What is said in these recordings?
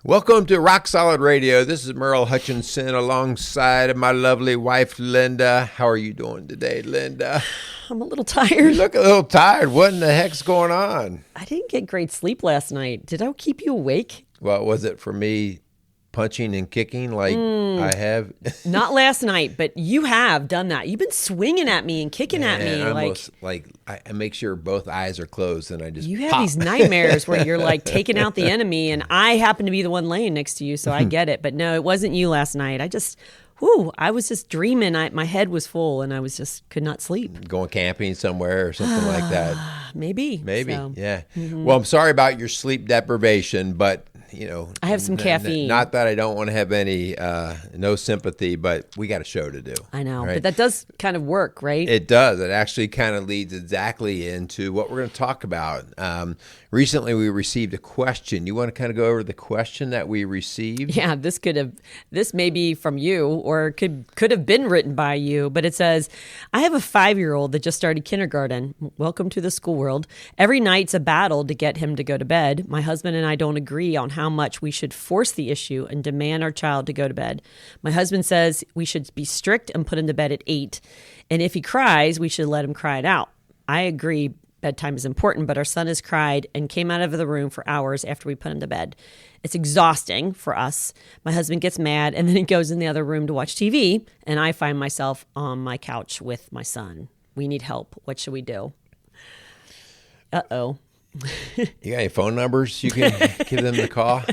Welcome to Rock Solid Radio. This is Merle Hutchinson alongside of my lovely wife, Linda. How are you doing today, Linda? I'm a little tired. You look a little tired. What in the heck's going on? I didn't get great sleep last night. Did I keep you awake? Well, was it for me punching and kicking like I have? Not last night, but you have done that. You've been swinging at me and kicking at me. I make sure both eyes are closed and I just You have pop. these nightmares where you're like taking out the enemy, and I happen to be the one laying next to you, so I get it. But no, it wasn't you last night. I was just dreaming. My head was full, and I could not sleep. Going camping somewhere or something like that. Maybe. So. Yeah. Well, I'm sorry about your sleep deprivation, but I have some caffeine. Not that I don't want to have any no sympathy, but we got a show to do. I know, right? but that does kind of work, right? It does. It actually kind of leads exactly into what we're going to talk about. Recently, we received a question. You want to kind of go over the question that we received? Yeah, this may be from you, or could have been written by you, but it says, I have a 5-year-old that just started kindergarten. Welcome to the school world. Every night's a battle to get him to go to bed. My husband and I don't agree on how much we should force the issue and demand our child to go to bed. My husband says we should be strict and put him to bed at 8. And if he cries, we should let him cry it out. I agree bedtime is important, but our son has cried and came out of the room for hours after we put him to bed. It's exhausting for us. My husband gets mad and then he goes in the other room to watch TV, and I find myself on my couch with my son. We need help. What should we do? Uh-oh. You got any phone numbers you can give them the call?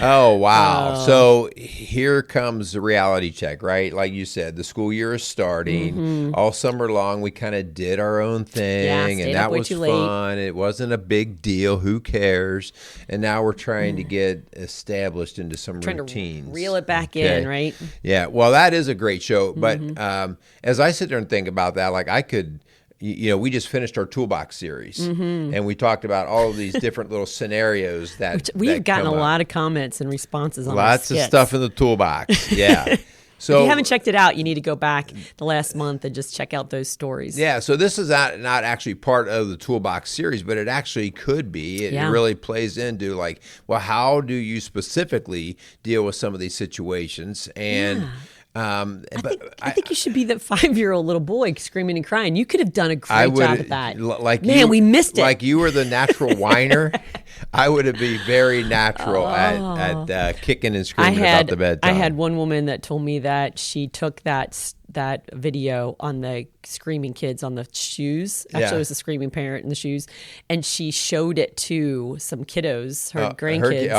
Oh, wow. So here comes the reality check, right? Like you said, the school year is starting. All summer long, we kind of did our own thing, and that was fun. It wasn't a big deal. Who cares? And now we're trying to get established into some routines. To reel it back in, right? Yeah. Well, that is a great show. But as I sit there and think about that, like I could... we just finished our toolbox series, and we talked about all of these different little scenarios that we've gotten a lot of comments and responses on. Lots of stuff in the toolbox. Yeah. So if you haven't checked it out, you need to go back the last month and just check out those stories. Yeah. So this is not actually part of the toolbox series, but it actually could be. It really plays into like, well, how do you specifically deal with some of these situations? And I think you should be that 5-year-old little boy screaming and crying. You could have done a great job at that. We missed it. Like you were the natural whiner. I would have been very natural at kicking and screaming about the bedtime. I had one woman that told me that she took that video on the screaming kids on the shoes. Actually, it was a screaming parent in the shoes. And she showed it to some kiddos, her grandkids.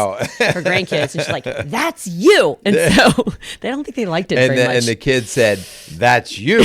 Her grandkids. And she's like, that's you. And so I don't think they liked it very much. And the kid said, that's you.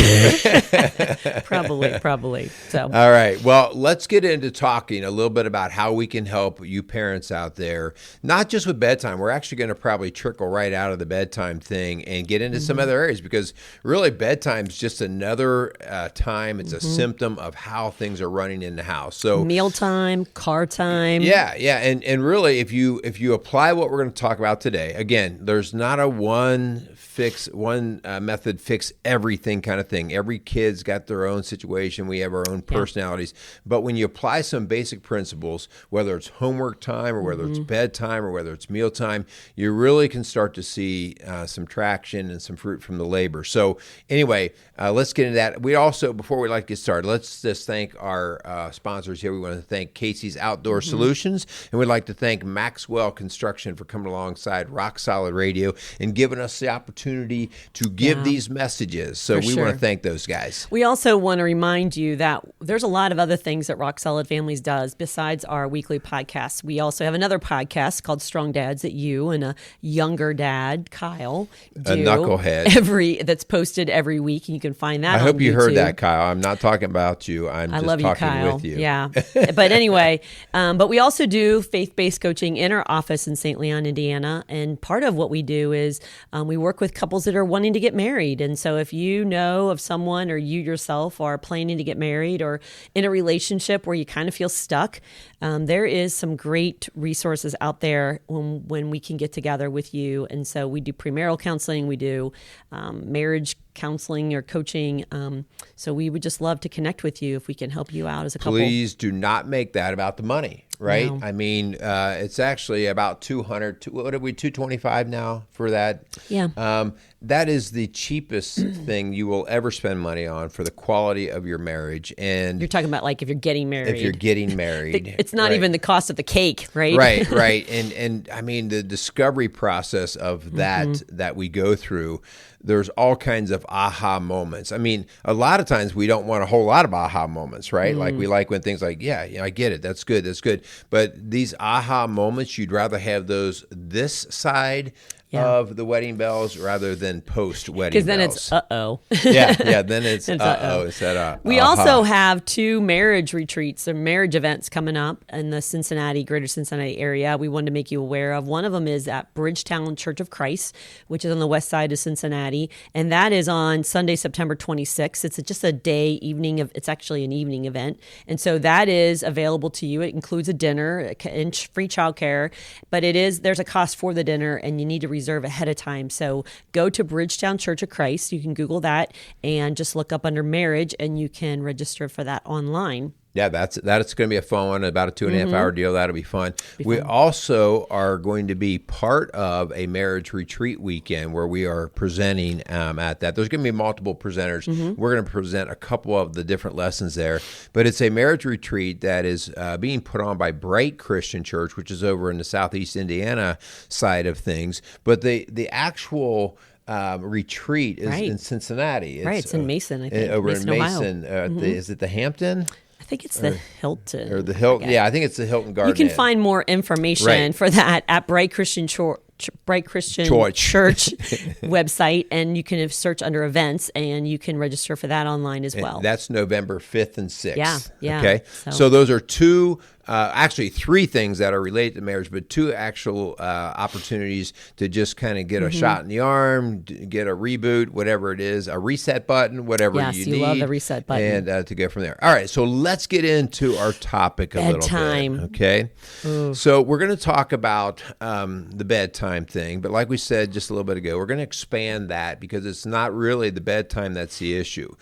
Probably. So. All right. Well, let's get into talking a little bit about how we can help you parents out there, not just with bedtime. We're actually going to probably trickle right out of the bedtime thing and get into some other areas, because really bedtime is just another time. It's a symptom of how things are running in the house. So mealtime, car time. Yeah. And really, if you apply what we're going to talk about today, again, there's not a one method fix everything kind of thing. Every kid's got their own situation. We have our own personalities. But when you apply some basic principles, whether it's homework time or whether it's bedtime or whether it's mealtime, you really can start to see some traction and some fruit from the labor. So anyway, let's get into that. We also, before we get started, let's just thank our sponsors here. We want to thank Casey's Outdoor Solutions, and we'd like to thank Maxwell Construction for coming alongside Rock Solid Radio and giving us the opportunity to give these messages. So we want to thank those guys. We also want to remind you that there's a lot of other things that Rock Solid Families does besides our weekly podcasts. We also have another podcast called Strong Dads that you and a younger dad, Kyle, do. A knucklehead. That's posted every week, and you can find that I on hope you YouTube. heard that, Kyle. I'm not talking about you. I love you, talking Kyle. with you. Yeah. But anyway, but we also do faith-based coaching in our office in St. Leon, Indiana. And part of what we do is we work with couples that are wanting to get married. And so if you know of someone, or you yourself are planning to get married or in a relationship where you kind of feel stuck, there is some great resources out there when we can get together with you. And so we do premarital counseling. We do marriage counseling or coaching. So we would just love to connect with you if we can help you out as a couple. Please do not make that about the money, right? No. I mean, it's actually about 200. What are we? 225 now for that. Yeah. That is the cheapest thing you will ever spend money on for the quality of your marriage. And You're talking about like if you're getting married. if you're getting married, it's not right. even the cost of the cake, right? Right. And I mean, the discovery process of that we go through, there's all kinds of aha moments. I mean, a lot of times we don't want a whole lot of aha moments, right? Like we like when things like, yeah, I get it. That's good. But these aha moments, you'd rather have those this side of the wedding bells rather than post-wedding bells. Because then it's uh-oh. Yeah, then it's It's uh-oh instead of We aha. also have 2 marriage retreats or marriage events coming up in the greater Cincinnati area we wanted to make you aware of. One of them is at Bridgetown Church of Christ, which is on the west side of Cincinnati, and that is on Sunday, September 26th. It's just a it's actually an evening event, and so that is available to you. It includes a dinner and free childcare, but there's a cost for the dinner, and you need to reserve ahead of time. So go to Bridgetown Church of Christ. You can Google that and just look up under marriage, and you can register for that online. Yeah, that's going to be a fun one, about a 2.5 hour deal. That'll be fun. We also are going to be part of a marriage retreat weekend where we are presenting at that. There's going to be multiple presenters. We're going to present a couple of the different lessons there. But it's a marriage retreat that is being put on by Bright Christian Church, which is over in the Southeast Indiana side of things. But the actual retreat is in Cincinnati. It's in Mason, I think. Over Mason, in Ohio. Mason. Is it the Hampton? I think it's the Hilton. Or the Hilton. Yeah, I think it's the Hilton Garden You can Inn. find more information for that at Bright Christian Church website, and you can search under events, and you can register for that online as well. And that's November 5th and 6th. Yeah. Okay. So those are 2, actually 3 things that are related to marriage, but 2 actual opportunities to just kind of get a shot in the arm, get a reboot, whatever it is, a reset button, whatever you need. Yes, you love the reset button. And to go from there. All right. So let's get into our topic a bedtime. little bit. Okay. Ooh. So we're going to talk about the bedtime thing, but like we said just a little bit ago, we're going to expand that because it's not really the bedtime that's the issue.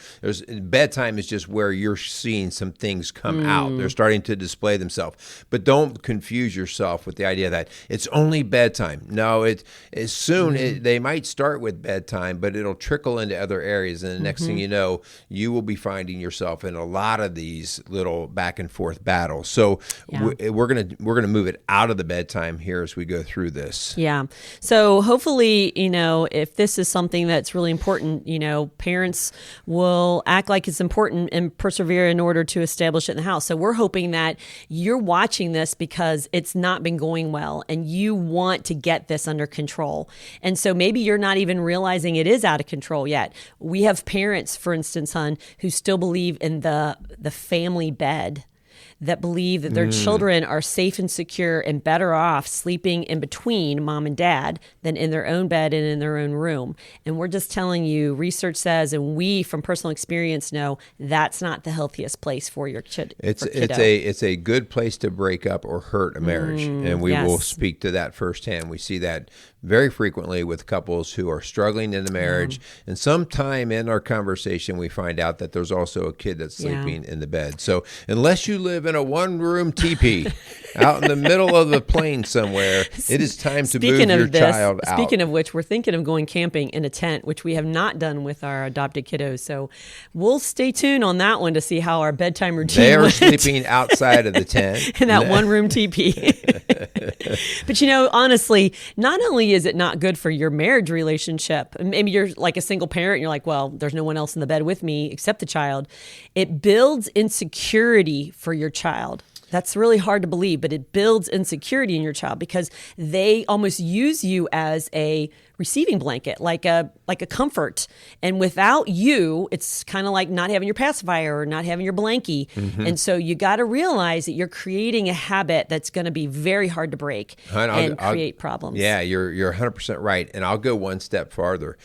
Bedtime is just where you're seeing some things come out. They're starting to display themselves. But don't confuse yourself with the idea that it's only bedtime. No, they might start with bedtime, but it'll trickle into other areas, and the next thing you know, you will be finding yourself in a lot of these little back and forth battles. So we're gonna move it out of the bedtime here as we go through this. Yeah. So hopefully, if this is something that's really important, parents will act like it's important and persevere in order to establish it in the house. So we're hoping that you're watching this because it's not been going well and you want to get this under control. And so maybe you're not even realizing it is out of control yet. We have parents, for instance, hon, who still believe in the family bed, that believe that their children are safe and secure and better off sleeping in between mom and dad than in their own bed and in their own room. And we're just telling you, research says, and we from personal experience know, that's not the healthiest place for your kiddo. It's a good place to break up or hurt a marriage, and we will speak to that firsthand. We see that very frequently with couples who are struggling in the marriage, and sometime in our conversation we find out that there's also a kid that's sleeping in the bed. So unless you live in a one-room teepee out in the middle of the plain somewhere, it is time to move your child out. Speaking of which, we're thinking of going camping in a tent, which we have not done with our adopted kiddos. So we'll stay tuned on that one to see how our bedtime routine They are went. sleeping outside of the tent. In that one-room teepee. But honestly, not only is it not good for your marriage relationship, maybe you're like a single parent and you're like, well, there's no one else in the bed with me except the child. It builds insecurity for your child. That's really hard to believe, but it builds insecurity in your child because they almost use you as a receiving blanket, like a comfort. And without you, it's kind of like not having your pacifier or not having your blankie. And so you got to realize that you're creating a habit that's going to be very hard to break and create problems. Yeah, you're 100% right. And I'll go one step farther.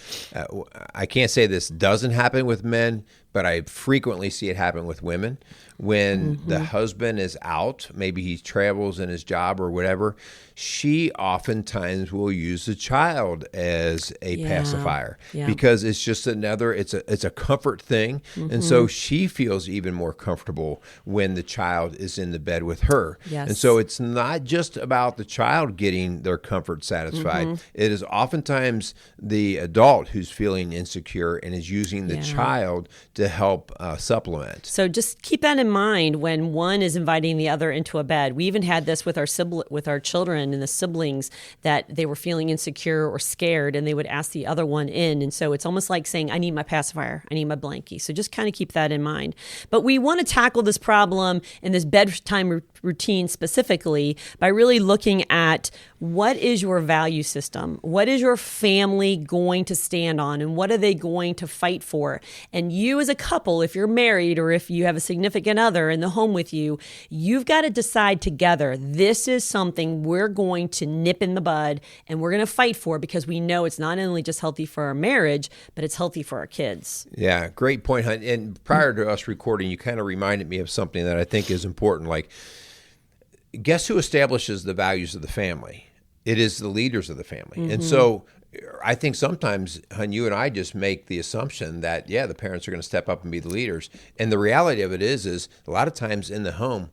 I can't say this doesn't happen with men, but I frequently see it happen with women. When the husband is out, maybe he travels in his job or whatever, she oftentimes will use the child as a pacifier because it's just it's a comfort thing. And so she feels even more comfortable when the child is in the bed with her. Yes. And so it's not just about the child getting their comfort satisfied. It is oftentimes the adult who's feeling insecure and is using the child to help supplement. So just keep that in mind when one is inviting the other into a bed. We even had this with our children and the siblings, that they were feeling insecure or scared, and they would ask the other one in. And so it's almost like saying, I need my pacifier, I need my blankie. So just kind of keep that in mind. But we want to tackle this problem in this bedtime routine specifically by really looking at what is your value system? What is your family going to stand on, and what are they going to fight for? And you as a couple, if you're married or if you have a significant other in the home with you, you've got to decide together, this is something we're going to nip in the bud and we're going to fight for, because we know it's not only just healthy for our marriage, but it's healthy for our kids. Yeah, great point, Hunt. And prior to us recording, you kind of reminded me of something that I think is important. Like, guess who establishes the values of the family? It is the leaders of the family. And so I think sometimes, Hun, you and I just make the assumption that, the parents are going to step up and be the leaders. And the reality of it is a lot of times in the home,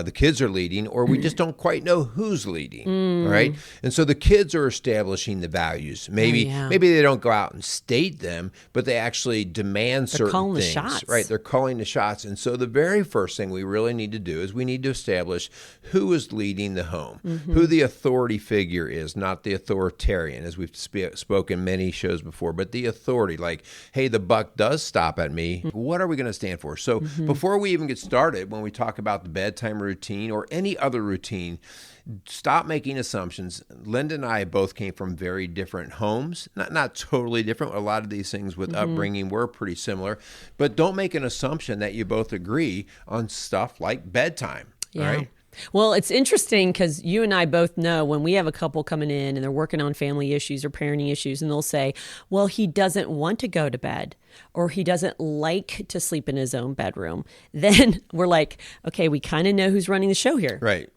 the kids are leading, or we just don't quite know who's leading, right? And so the kids are establishing the values. Maybe they don't go out and state them, but they actually demand certain calling things. the shots. Right, they're calling the shots. And so the very first thing we really need to do is we need to establish who is leading the home, who the authority figure is, not the authoritarian, as we've spoken many shows before, but the authority, like, hey, the buck does stop at me. What are we going to stand for? So before we even get started, when we talk about the bedtime routine or any other routine, stop making assumptions. Linda and I both came from very different homes, not totally different. A lot of these things with upbringing were pretty similar, but don't make an assumption that you both agree on stuff like bedtime. Right? Well, it's interesting because you and I both know when we have a couple coming in and they're working on family issues or parenting issues, and they'll say, well, he doesn't want to go to bed, or he doesn't like to sleep in his own bedroom. Then we're like, okay, we kind of know who's running the show here. Right.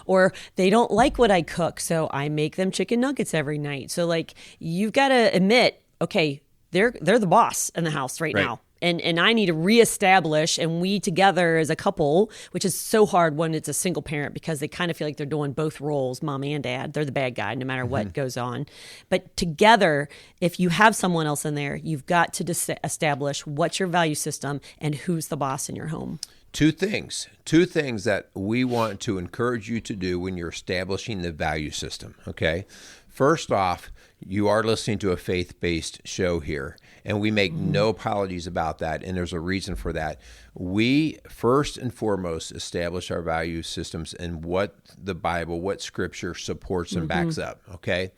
Or they don't like what I cook, so I make them chicken nuggets every night. So you've got to admit, okay, they're the boss in the house right now. And I need to reestablish, and we together as a couple, which is so hard when it's a single parent, because they kind of feel like they're doing both roles, mom and dad. They're the bad guy no matter what goes on. But together, if you have someone else in there, you've got to establish what's your value system and who's the boss in your home. Two things that we want to encourage you to do when you're establishing the value system, okay? First off, you are listening to a faith-based show here, and we make no apologies about that, and there's a reason for that. We, first and foremost, establish our value systems and what the Bible, what Scripture supports and backs up, okay?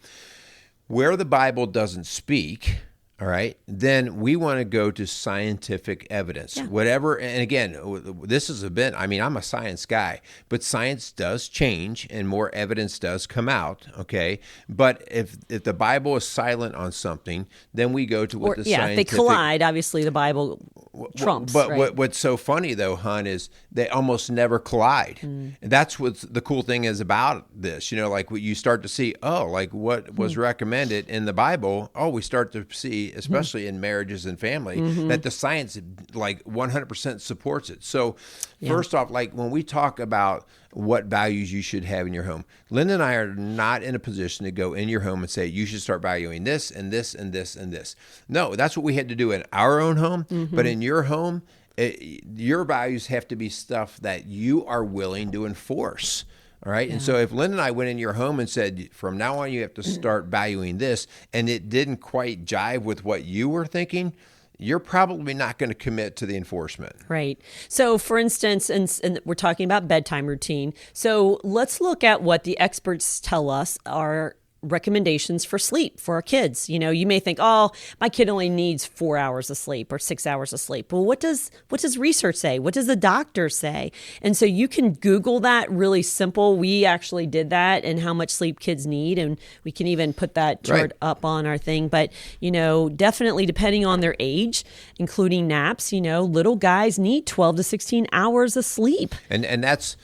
Where the Bible doesn't speak, all right, then we want to go to scientific evidence, whatever. And again, this is I'm a science guy, but science does change and more evidence does come out, okay? But if the Bible is silent on something, then we go to what the scientific... if they collide, obviously the Bible trumps. But what's so funny, though, Hun, is they almost never collide. And that's what the cool thing is about this. Like what you start to see, what was recommended in the Bible, we start to see, especially in marriages and family, that the science 100% supports it. So first off, when we talk about what values you should have in your home, Linda and I are not in a position to go in your home and say, you should start valuing this and this and this and this. No, that's what we had to do in our own home. But in your home, your values have to be stuff that you are willing to enforce. All right. And so if Linda and I went in your home and said, from now on, you have to start valuing this, and it didn't quite jive with what you were thinking, you're probably not going to commit to the enforcement. Right. So for instance, and we're talking about bedtime routine. So let's look at what the experts tell us are recommendations for sleep for our kids. You may think, oh, my kid only needs 4 hours of sleep or 6 hours of sleep. Well, what does research say? What does the doctor say? And so you can Google that really simple. We actually did that and how much sleep kids need. And we can even put that chart up on our thing. But, definitely depending on their age, including naps, little guys need 12 to 16 hours of sleep. And that's...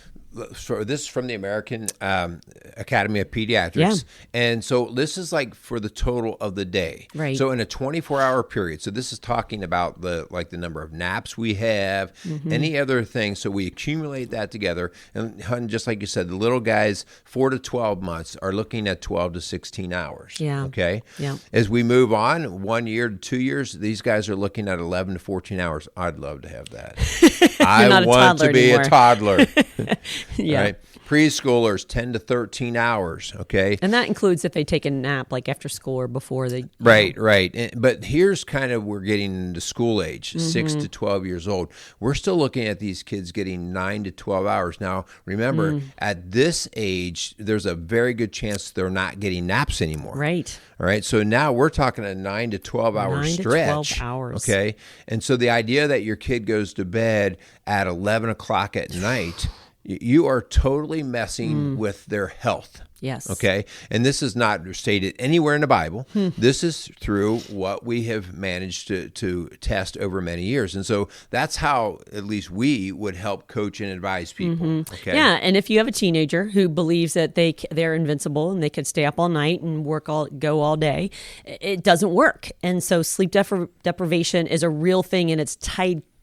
So this is from the American Academy of Pediatrics. Yeah. And so this is like for the total of the day. Right. So in a 24-hour period. So this is talking about the number of naps we have, any other thing. So we accumulate that together. And just like you said, the little guys 4 to 12 months are looking at 12 to 16 hours. Yeah. Okay. Yeah. As we move on, 1 year to 2 years, these guys are looking at 11 to 14 hours. I'd love to have that. I want to be a toddler. Yeah. Right? Preschoolers, 10 to 13 hours, okay? And that includes if they take a nap, like after school or before they... Right. But here's kind of, we're getting into school age, 6 to 12 years old. We're still looking at these kids getting 9 to 12 hours. Now, remember, at this age, there's a very good chance they're not getting naps anymore. Right. All right. So now we're talking a 9 to 12 hour stretch. 9 to 12 hours. Okay. And so the idea that your kid goes to bed at 11 o'clock at night, you are totally messing with their health. Yes. Okay. And this is not stated anywhere in the Bible. This is through what we have managed to test over many years. And so that's how at least we would help coach and advise people. Okay. Yeah. And if you have a teenager who believes that they're invincible and they could stay up all night and go all day, it doesn't work. And so sleep deprivation is a real thing, and it's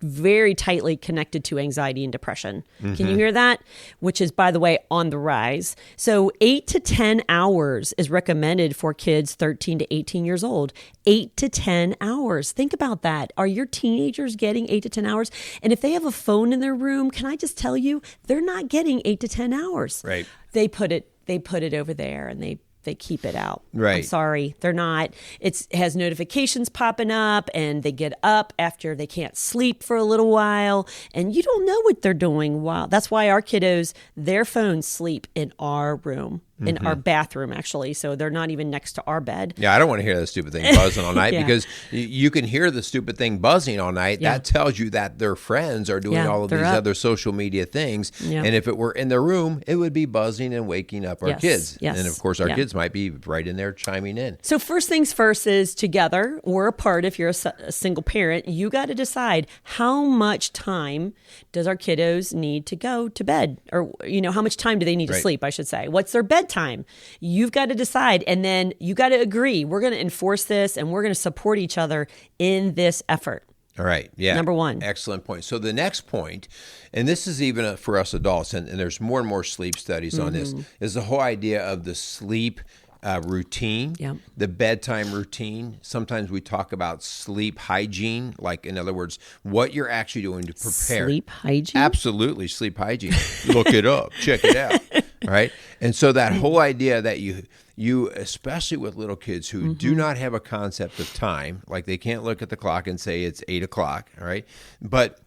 very tightly connected to anxiety and depression. Can you hear that? Which is, by the way, on the rise. So 8 to 10 hours is recommended for kids 13 to 18 years old. 8 to 10 hours. Think about that. Are your teenagers getting 8 to 10 hours? And if they have a phone in their room, can I just tell you, they're not getting 8 to 10 hours. Right. They put it over there and they keep it out. Right. I'm sorry. They're not. It has notifications popping up, and they get up after they can't sleep for a little while, and you don't know what they're doing while. That's why our kiddos, their phones sleep in our room, in our bathroom, actually. So they're not even next to our bed. Yeah, I don't want to hear that stupid thing buzzing all night because you can hear the stupid thing buzzing all night. Yeah. That tells you that their friends are doing all of these other social media things. Yeah. And if it were in their room, it would be buzzing and waking up our kids. Yes. And of course, our kids might be right in there chiming in. So first things first is together or apart, if you're a single parent, you got to decide how much time does our kiddos need to go to bed? Or, how much time do they need to sleep, I should say. What's their bedtime? You've got to decide, and then you got to agree. We're going to enforce this, and we're going to support each other in this effort. All right. Yeah. Number one. Excellent point. So the next point, and this is even for us adults, and there's more and more sleep studies on this, is the whole idea of the sleep routine, the bedtime routine. Sometimes we talk about sleep hygiene, like in other words, what you're actually doing to prepare. Sleep hygiene? Absolutely, sleep hygiene. Look it up, check it out, right? And so that whole idea that you especially with little kids who do not have a concept of time, like they can't look at the clock and say it's 8 o'clock, all right? But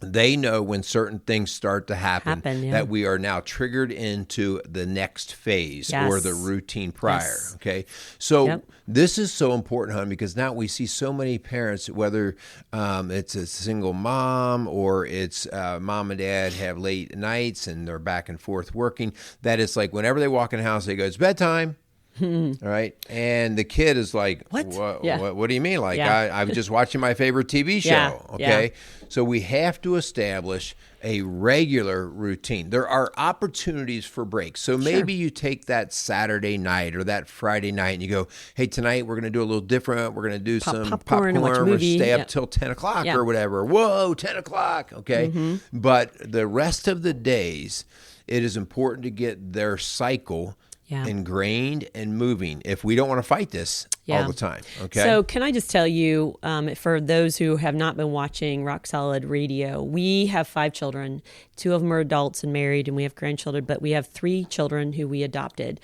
they know when certain things start to happen that we are now triggered into the next phase or the routine prior. Okay. So this is so important, hon, because now we see so many parents, whether it's a single mom or it's mom and dad have late nights and they're back and forth working, that it's like whenever they walk in the house, they go, it's bedtime. All right. And the kid is like, what do you mean? Like, I was just watching my favorite TV show. Okay. So we have to establish a regular routine. There are opportunities for breaks. So maybe you take that Saturday night or that Friday night and you go, hey, tonight we're going to do a little different. We're going to do some popcorn. Watch a We're movie. stay up till 10 o'clock or whatever. Whoa, 10 o'clock. Okay. But the rest of the days, it is important to get their cycle ingrained and moving if we don't want to fight this all the time. Okay. So can I just tell you, for those who have not been watching Rock Solid Radio, we have 5 children. 2 of them are adults and married, and we have grandchildren, but we have 3 children who we adopted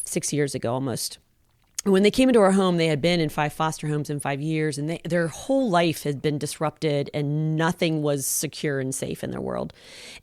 6 years ago almost. when they came into our home, they had been in 5 foster homes in 5 years, and their whole life had been disrupted, and nothing was secure and safe in their world.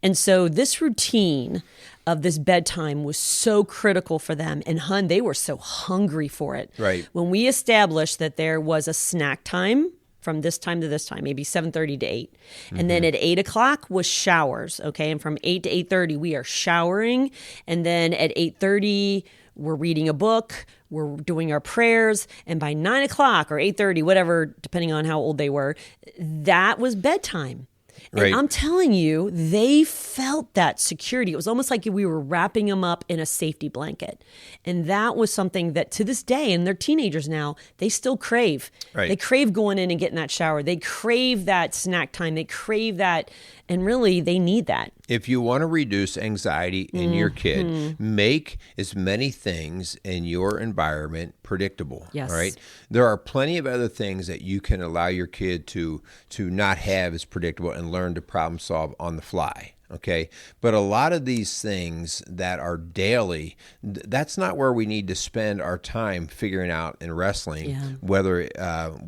And so this routine of this bedtime was so critical for them. And they were so hungry for it. Right. When we established that there was a snack time from this time to this time, maybe 7:30 to 8. And then at 8 o'clock was showers, okay? And from 8 to 8:30, we are showering. And then at 8:30, we're reading a book, we're doing our prayers, and by 9 o'clock or 8:30, whatever, depending on how old they were, that was bedtime. And Right. I'm telling you, they felt that security. It was almost like we were wrapping them up in a safety blanket. And that was something that to this day, and they're teenagers now, they still crave. Right. They crave going in and getting that shower. They crave that snack time. They crave that. And really, they need that. If you want to reduce anxiety in your kid, make as many things in your environment predictable. Yes. All right. There are plenty of other things that you can allow your kid to not have as predictable and learn to problem solve on the fly. Okay. But a lot of these things that are daily, that's not where we need to spend our time figuring out and wrestling whether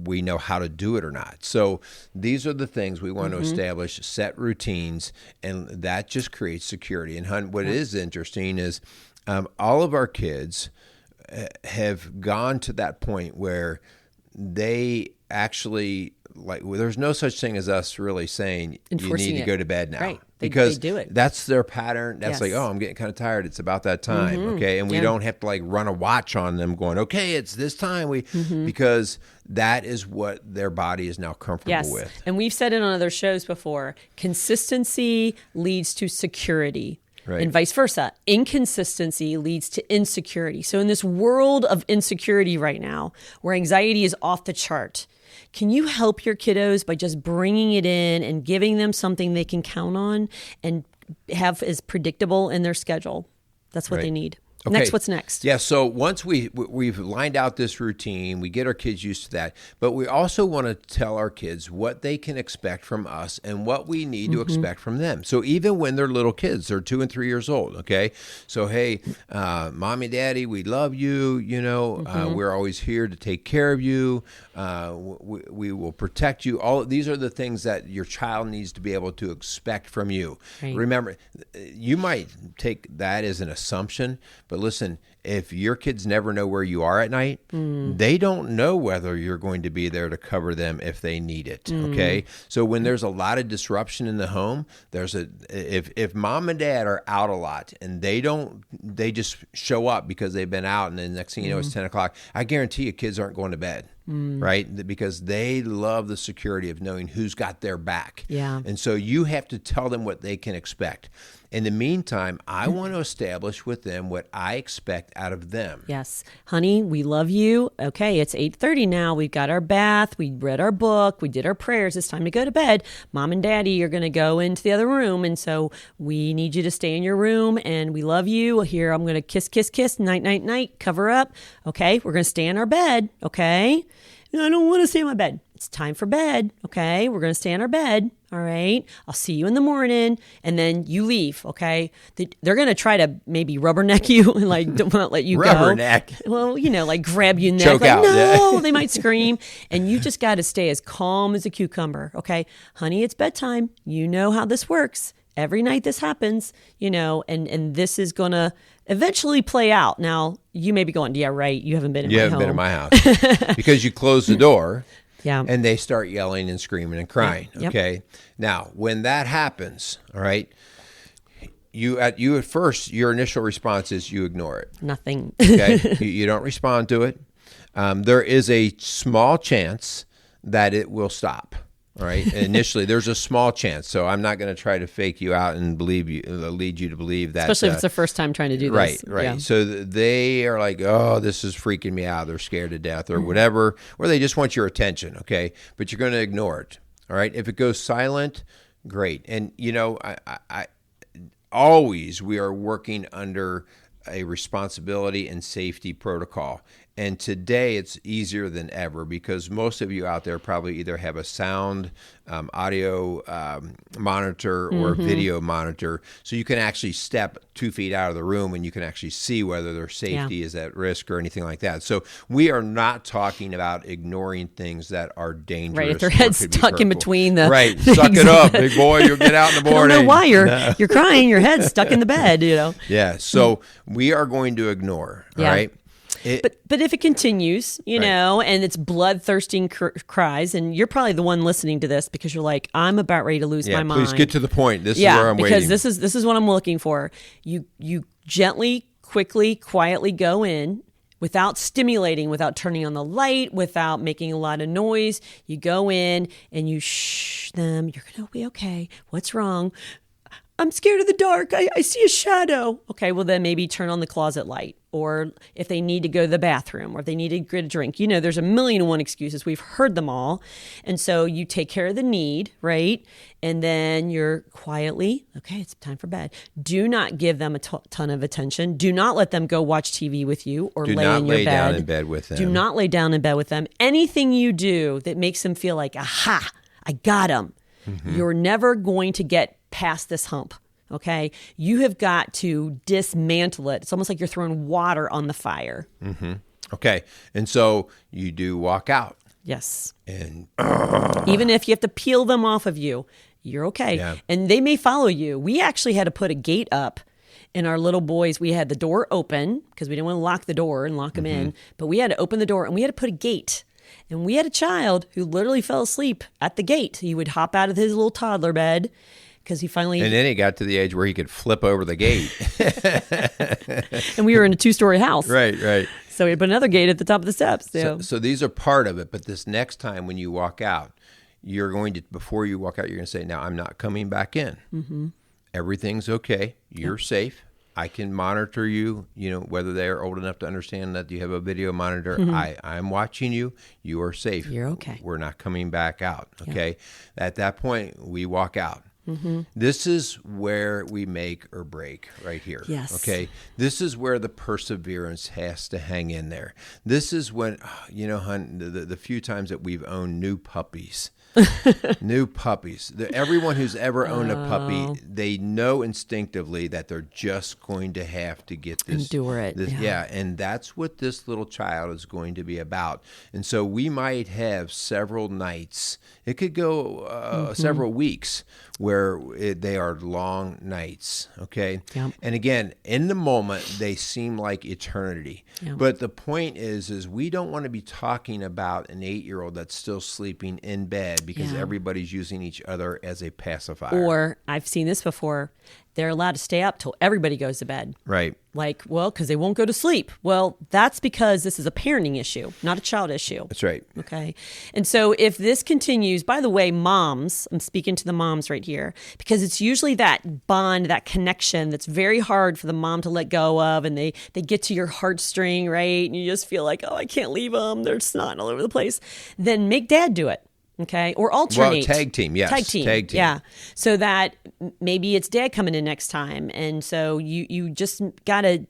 we know how to do it or not. So these are the things we want to establish, set routines, and that just creates security. And what is interesting is all of our kids have gone to that point where they actually, there's no such thing as us really saying Enforcing you need to it. go to bed now. Right. Because they do it. That's their pattern. That's Yes. like, oh, I'm getting kind of tired. It's about that time. Okay. And we don't have to run a watch on them going, okay, it's this time. Because that is what their body is now comfortable with. And we've said it on other shows before. Consistency leads to security. Right. And vice versa. Inconsistency leads to insecurity. So in this world of insecurity right now, where anxiety is off the chart, can you help your kiddos by just bringing it in and giving them something they can count on and have as predictable in their schedule? That's what they need. Okay. Next, what's next? Yeah, so once we've lined out this routine, we get our kids used to that, but we also want to tell our kids what they can expect from us and what we need to expect from them. So even when they're little kids, they're 2 and 3 years old, okay? So, hey, mommy, daddy, we love you, we're always here to take care of you. We will protect you. All these are the things that your child needs to be able to expect from you. Right. Remember, you might take that as an assumption, but listen, if your kids never know where you are at night, they don't know whether you're going to be there to cover them if they need it. Okay. So when there's a lot of disruption in the home, if mom and dad are out a lot and they just show up because they've been out and then next thing you know, it's 10 o'clock, I guarantee you kids aren't going to bed. Right? Because they love the security of knowing who's got their back. Yeah. And so you have to tell them what they can expect. In the meantime, I want to establish with them what I expect out of them. Yes. Honey, we love you. Okay, it's 8:30 now. We've got our bath. We read our book. We did our prayers. It's time to go to bed. Mom and daddy are going to go into the other room. And so we need you to stay in your room. And we love you. Here, I'm going to kiss, kiss, kiss. Night, night, night. Cover up. Okay, we're going to stay in our bed. Okay. I don't want to stay in my bed. It's time for bed. Okay, we're going to stay in our bed. All right, I'll see you in the morning, and then you leave. Okay, they're going to try to maybe rubberneck you and not let you go. Rubberneck. Well, grab you neck. Choke out. No, they might scream, and you just got to stay as calm as a cucumber. Okay, honey, it's bedtime. You know how this works. Every night this happens. And this is going to eventually play out. Now, you may be going, yeah, right. You haven't been in my home. You haven't been in my house because you close the door. Yeah. And they start yelling and screaming and crying. Yep. Okay. Now, when that happens, all right, you at first, your initial response is you ignore it. Nothing. Okay. You don't respond to it. There is a small chance that it will stop. All right. Initially, there's a small chance. So I'm not going to try to fake you out and lead you to believe that. Especially if it's their first time trying to do this. Right. Yeah. So they are like, oh, this is freaking me out. They're scared to death or whatever, or they just want your attention. Okay. But you're going to ignore it. All right. If it goes silent, great. And, I always we are working under a responsibility and safety protocol. And today it's easier than ever because most of you out there probably either have a sound audio monitor or a video monitor. So you can actually step 2 feet out of the room and you can actually see whether their safety is at risk or anything like that. So we are not talking about ignoring things that are dangerous. Right, if their head's stuck in between the right, suck it up, big boy. You'll get out in the morning. I don't know why you're crying. Your head's stuck in the bed. Yeah. So we are going to ignore. All right. But if it continues, and it's bloodthirsty cries, and you're probably the one listening to this because you're like, I'm about ready to lose my mind. Please get to the point. This is where I'm waiting. Because this is what I'm looking for. You gently, quickly, quietly go in without stimulating, without turning on the light, without making a lot of noise. You go in and you shh them. You're going to be okay. What's wrong? I'm scared of the dark. I see a shadow. Okay, well then maybe turn on the closet light. Or if they need to go to the bathroom or if they need to get a drink. There's 1,000,001 excuses. We've heard them all. And so you take care of the need, right? And then you're quietly, okay, it's time for bed. Do not give them a ton of attention. Do not let them go watch TV with you or lay in your bed. Do not lay down in bed with them. Do not lay down in bed with them. Anything you do that makes them feel like, aha, I got them. You're never going to get past this hump. Okay. You have got to dismantle it. It's almost like you're throwing water on the fire. Okay. And so you do walk out. Yes. And even if you have to peel them off of you, you're okay. Yeah. And they may follow you. We actually had to put a gate up. And our little boys, we had the door open because we didn't want to lock the door and lock them in. But we had to open the door and we had to put a gate. And we had a child who literally fell asleep at the gate. He would hop out of his little toddler bed because he finally... And then he got to the age where he could flip over the gate. And we were in a 2-story house. Right. So we had put another gate at the top of the steps. So these are part of it. But this next time when you walk out, you're going to, before you walk out, you're going to say, now I'm not coming back in. Everything's okay. You're safe. I can monitor you, whether they're old enough to understand that you have a video monitor. I'm watching you. You are safe. You're okay. We're not coming back out. Okay. At that point, we walk out. This is where we make or break right here. Yes. Okay. This is where the perseverance has to hang in there. This is when, hon, the few times that we've owned new puppies. Everyone who's ever owned a puppy, they know instinctively that they're just going to have to get this. Endure it. And that's what this little child is going to be about. And so we might have several nights. It could go several weeks where they are long nights, okay? Yep. And again, in the moment, they seem like eternity. Yep. But the point is we don't want to be talking about an 8-year-old that's still sleeping in bed because everybody's using each other as a pacifier. Or, I've seen this before, they're allowed to stay up till everybody goes to bed. Right. Because they won't go to sleep. Well, that's because this is a parenting issue, not a child issue. That's right. Okay. And so if this continues, by the way, moms, I'm speaking to the moms right here, because it's usually that bond, that connection that's very hard for the mom to let go of, and they get to your heartstring, right? And you just feel like, oh, I can't leave them. They're snotting all over the place. Then make dad do it. Okay. Or alternate. Well, tag team. Yes. Tag team. Yeah. So that maybe it's dad coming in next time. And so you just got to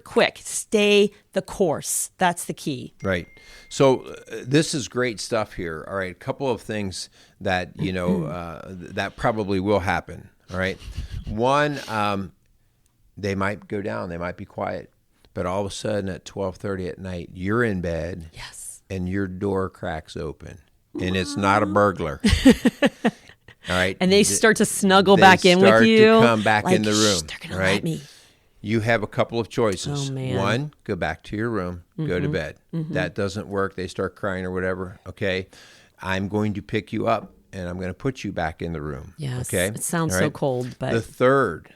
quick, stay the course. That's the key. Right. So this is great stuff here. All right. A couple of things that, that probably will happen. All right. One, they might go down. They might be quiet. But all of a sudden at 12:30 at night, you're in bed. Yes. And your door cracks open, and it's not a burglar. All right, and they start to snuggle back in with you. They start to come back in the room. They're gonna let me. You have a couple of choices. Oh, man. One, go back to your room, go to bed. That doesn't work. They start crying or whatever. Okay, I'm going to pick you up, and I'm going to put you back in the room. Yes. Okay. It sounds so cold, but the third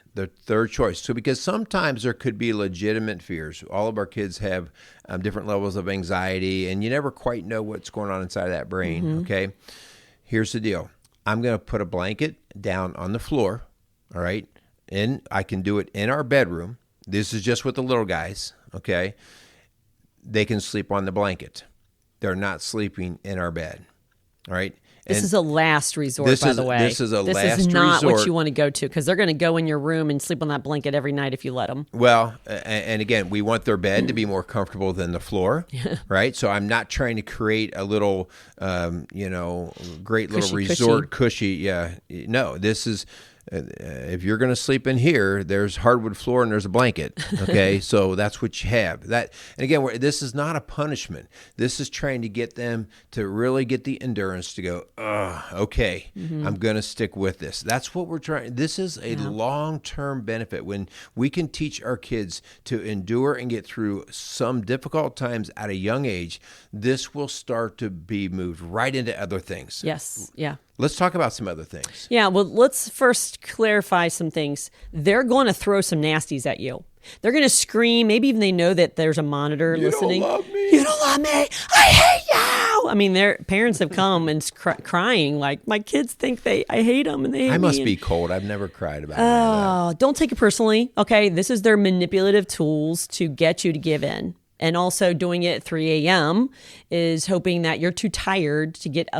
choice. So because sometimes there could be legitimate fears. All of our kids have different levels of anxiety, and you never quite know what's going on inside of that brain, okay? Here's the deal. I'm going to put a blanket down on the floor, all right? And I can do it in our bedroom. This is just with the little guys, okay? They can sleep on the blanket. They're not sleeping in our bed, all right? This is a last resort, by the way. This is last resort. This is not what you want to go to, because they're going to go in your room and sleep on that blanket every night if you let them. Well, and again, we want their bed to be more comfortable than the floor, right? So I'm not trying to create a little, great little resort cushy. Yeah, no, this is. If you're going to sleep in here, there's hardwood floor and there's a blanket. Okay, so that's what you have. That, and again, this is not a punishment. This is trying to get them to really get the endurance to go, okay, I'm going to stick with this. That's what we're trying. This is a long-term benefit. When we can teach our kids to endure and get through some difficult times at a young age, this will start to be moved right into other things. Yes, yeah. Let's talk about some other things. Yeah, well, let's first clarify some things. They're going to throw some nasties at you. They're going to scream. Maybe even they know that there's a monitor listening. You don't love me. You don't love me. I hate you. I mean, their parents have come and crying like, my kids think I hate them and they hate me. I must be cold. I've never cried about it. Don't take it personally. Okay, this is their manipulative tools to get you to give in. And also doing it at 3 a.m. is hoping that you're too tired to get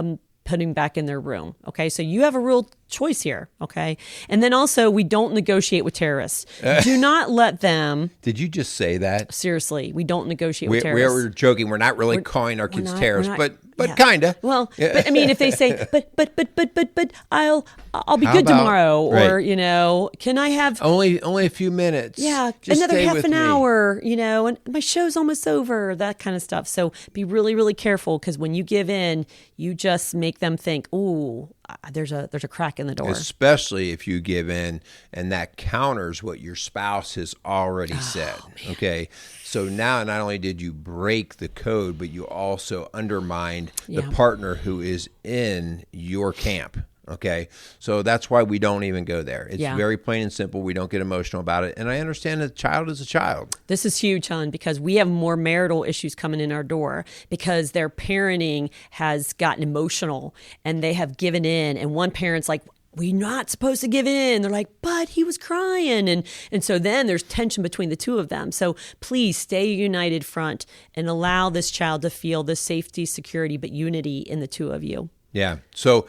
putting back in their room. Okay, so you have a real choice here. Okay, and then also we don't negotiate with terrorists. Do not let them. Did you just say that? Seriously, we don't negotiate with terrorists. We're joking. We're not really calling our kids terrorists, but kinda. Well, but I mean, if they say, but I'll be good tomorrow, or can I have only a few minutes? Yeah, just another half an hour. Me. And my show's almost over. That kind of stuff. So be really, really careful, because when you give in, you just make them think, ooh, there's a crack in the door. Especially if you give in and that counters what your spouse has already said. Man. Okay. So now not only did you break the code, but you also undermined the partner who is in your camp. Okay. So that's why we don't even go there. It's very plain and simple. We don't get emotional about it. And I understand that a child is a child. This is huge, hon, because we have more marital issues coming in our door because their parenting has gotten emotional and they have given in. And one parent's like, we're not supposed to give in. They're like, but he was crying. And so then there's tension between the two of them. So please stay a united front and allow this child to feel the safety, security, but unity in the two of you. Yeah. So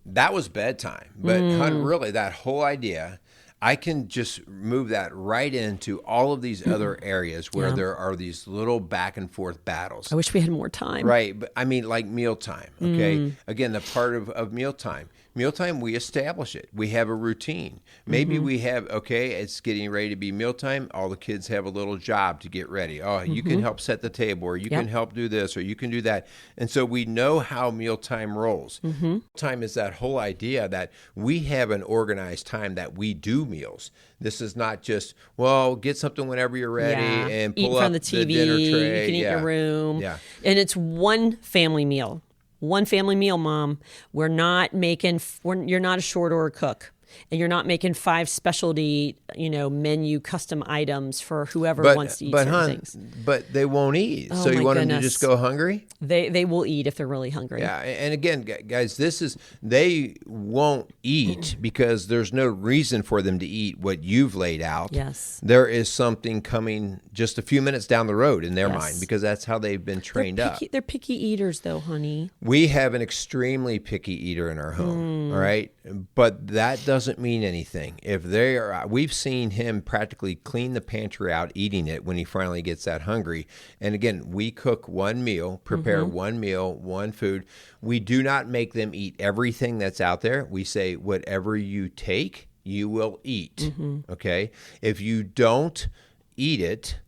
that was bedtime. But really, that whole idea, I can just move that right into all of these other areas where there are these little back and forth battles. I wish we had more time. Right. But I mean, like mealtime. Okay. Again, the part of mealtime. Mealtime, we establish it. We have a routine. Maybe we have, it's getting ready to be mealtime. All the kids have a little job to get ready. Oh, you can help set the table, or you can help do this, or you can do that. And so we know how mealtime rolls. Time is that whole idea that we have an organized time that we do meals. This is not just, get something whenever you're ready and pull eat up from the TV, the dinner tray. You can eat in your room. Yeah. And it's one family meal. One family meal, Mom. You're not a short order cook. And you're not making 5 specialty, menu custom items for whoever wants to eat certain things. But they won't eat. So you want them to just go hungry? They will eat if they're really hungry. Yeah, and again, guys, they won't eat because there's no reason for them to eat what you've laid out. Yes. There is something coming just a few minutes down the road in their mind, because that's how they've been trained up. They're picky eaters, though, honey. We have an extremely picky eater in our home, all right? But that doesn't mean anything. If we've seen him practically clean the pantry out, eating it when he finally gets that hungry. And again, we cook one meal, prepare one meal, one food. We do not make them eat everything that's out there. We say, whatever you take, you will eat. Okay? If you don't eat it,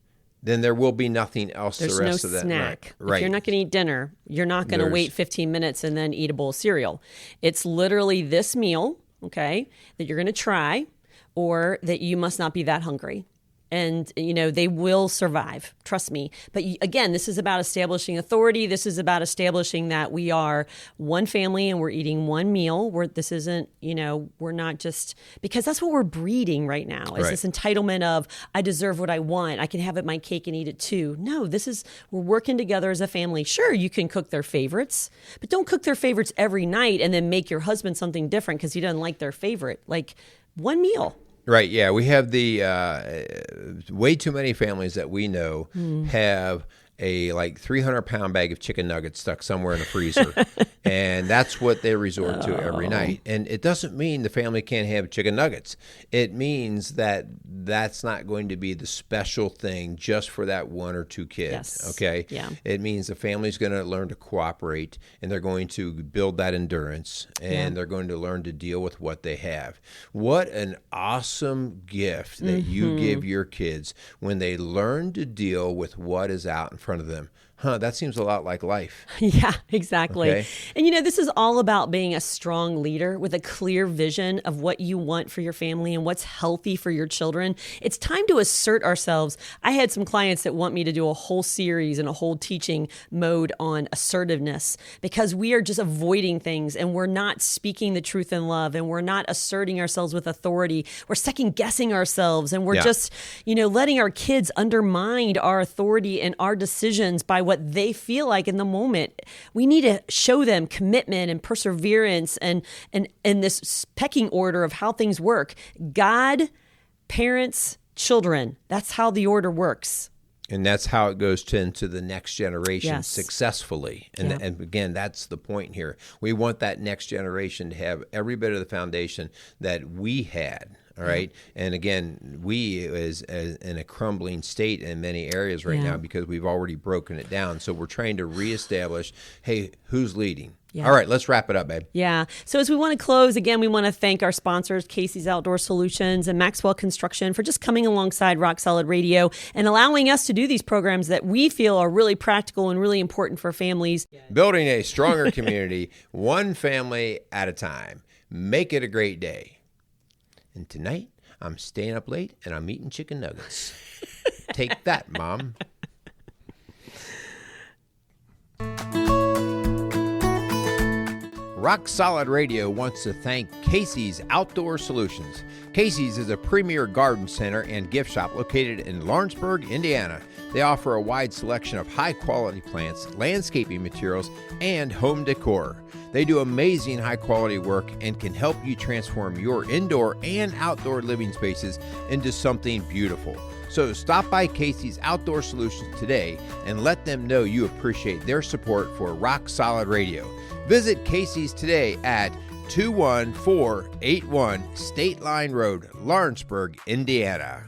then there will be nothing else the rest of that night. There's no snack. Right. If you're not going to eat dinner, you're not going to wait 15 minutes and then eat a bowl of cereal. It's literally this meal, that you're going to try, or that you must not be that hungry. And, they will survive. Trust me. But again, this is about establishing authority. This is about establishing that we are one family and we're eating one meal. This isn't, we're not just, because that's what we're breeding right now. Is this entitlement of, I deserve what I want. I can have my cake and eat it too. No, we're working together as a family. Sure, you can cook their favorites, but don't cook their favorites every night and then make your husband something different because he doesn't like their favorite. Like one meal. Right, yeah. We have the way too many families that we know have a like 300-pound bag of chicken nuggets stuck somewhere in the freezer. And that's what they resort to every night. And it doesn't mean the family can't have chicken nuggets. It means that that's not going to be the special thing just for that one or two kids. Yes. Okay? Yeah. It means the family's going to learn to cooperate, and they're going to build that endurance, and they're going to learn to deal with what they have. What an awesome gift that you give your kids when they learn to deal with what is out in front of them. That seems a lot like life. Yeah, exactly. Okay. And this is all about being a strong leader with a clear vision of what you want for your family and what's healthy for your children. It's time to assert ourselves. I had some clients that want me to do a whole series and a whole teaching mode on assertiveness because we are just avoiding things and we're not speaking the truth in love and we're not asserting ourselves with authority. We're second guessing ourselves and we're just, letting our kids undermine our authority and our decisions by what they feel like in the moment. We need to show them commitment and perseverance and this pecking order of how things work. God, parents, children. That's how the order works. And that's how it goes into the next generation successfully. And, and again, that's the point here. We want that next generation to have every bit of the foundation that we had. All right. And again, we is in a crumbling state in many areas right now because we've already broken it down. So we're trying to reestablish, hey, who's leading? Yeah. All right, let's wrap it up, babe. Yeah. So as we want to close, again, we want to thank our sponsors, Casey's Outdoor Solutions and Maxwell Construction, for just coming alongside Rock Solid Radio and allowing us to do these programs that we feel are really practical and really important for families. Building a stronger community, one family at a time. Make it a great day. And tonight, I'm staying up late and I'm eating chicken nuggets. Take that, Mom. Rock Solid Radio wants to thank Casey's Outdoor Solutions. Casey's is a premier garden center and gift shop located in Lawrenceburg, Indiana. They offer a wide selection of high-quality plants, landscaping materials, and home decor. They do amazing high-quality work and can help you transform your indoor and outdoor living spaces into something beautiful. So stop by Casey's Outdoor Solutions today and let them know you appreciate their support for Rock Solid Radio. Visit Casey's today at 21481 State Line Road, Lawrenceburg, Indiana.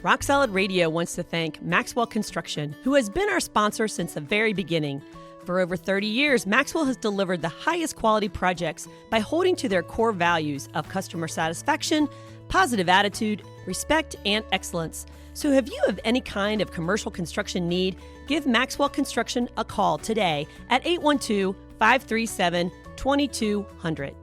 Rock Solid Radio wants to thank Maxwell Construction, who has been our sponsor since the very beginning. For over 30 years, Maxwell has delivered the highest quality projects by holding to their core values of customer satisfaction, positive attitude, respect, and excellence. So if you have any kind of commercial construction need, give Maxwell Construction a call today at 812-537-2200.